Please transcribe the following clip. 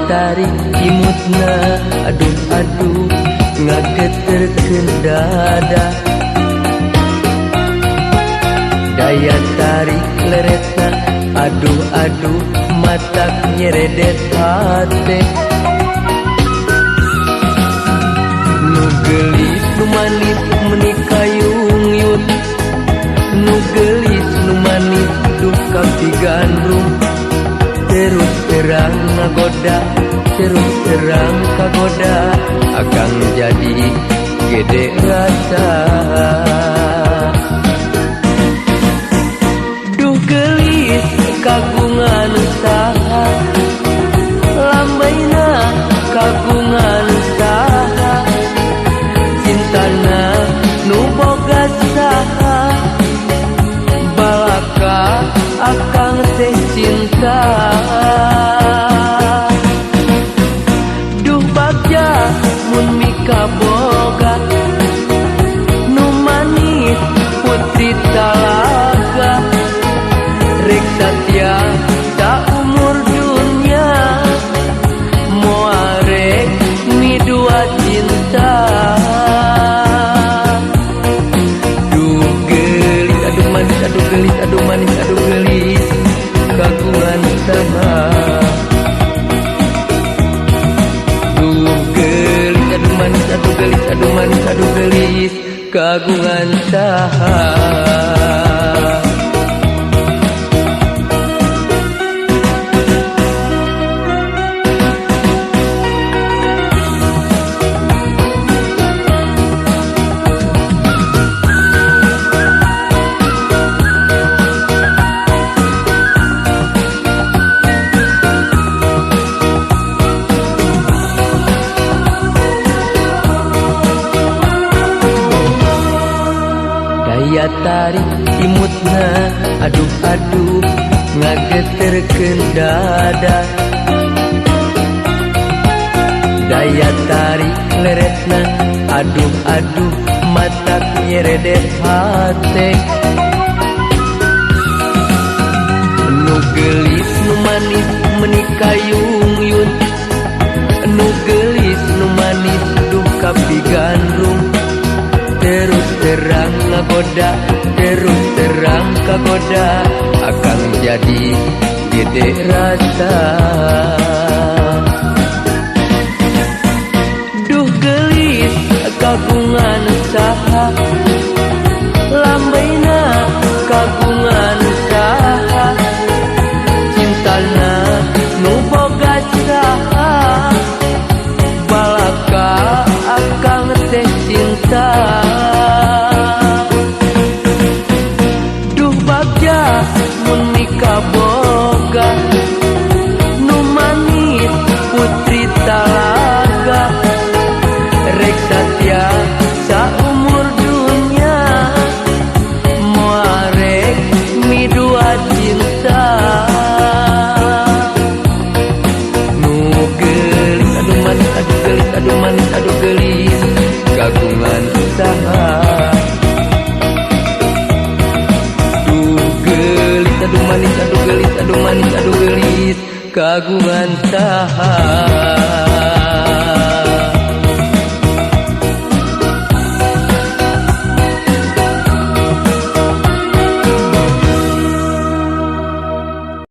tarik imutna, aduh-aduh ngageterkeun dada. Daya tarik leretna, aduh-aduh matak nyeredet hate. Nu geulis nu manis menikayung-yung, nu geulis nu manis duh kapigandung. Terus terang ngagoda, terus terang kagoda, akang jadi gede rasa. Duh geulis kagungan saha, lambaina kagungan saha, cintana nu boga saha, balaka akang teh cinta. Duh bagja mun mika boga, nu manis putri talaga, rek satya saumur dunia, moal rek midua cinta. Duh geulis aduh manis aduh geulis aduh manis aduh geulis kagungan saha. Duh geulis aduh manis aduh geulis aduh manis aduh geulis kagungan saha. Daya tarik imutna, aduh-aduh ngageterkeun dada. Daya tarik leretna, aduh-aduh matak nyeredet hate. Nu geulis nu manis menikayung-yung, nu geulis nu manis duh kapigandung. Terus terang ngagoda, terus terang kagoda, akang jadi gede rasa. Duh geulis kagungan saha, lambaina kagungan saha, cintana nu boga saha, balaka akang teh cinta. Duh bagja mun mika boga, nu manis putri talaga, rek satya saumur dunia, moal rek midua cinta. Nu geulis aduh manis aduh geulis aduh manis aduh geulis kagungan saha. Duh geulis aduh manis aduh geulis aduh manis aduh geulis kagungan saha.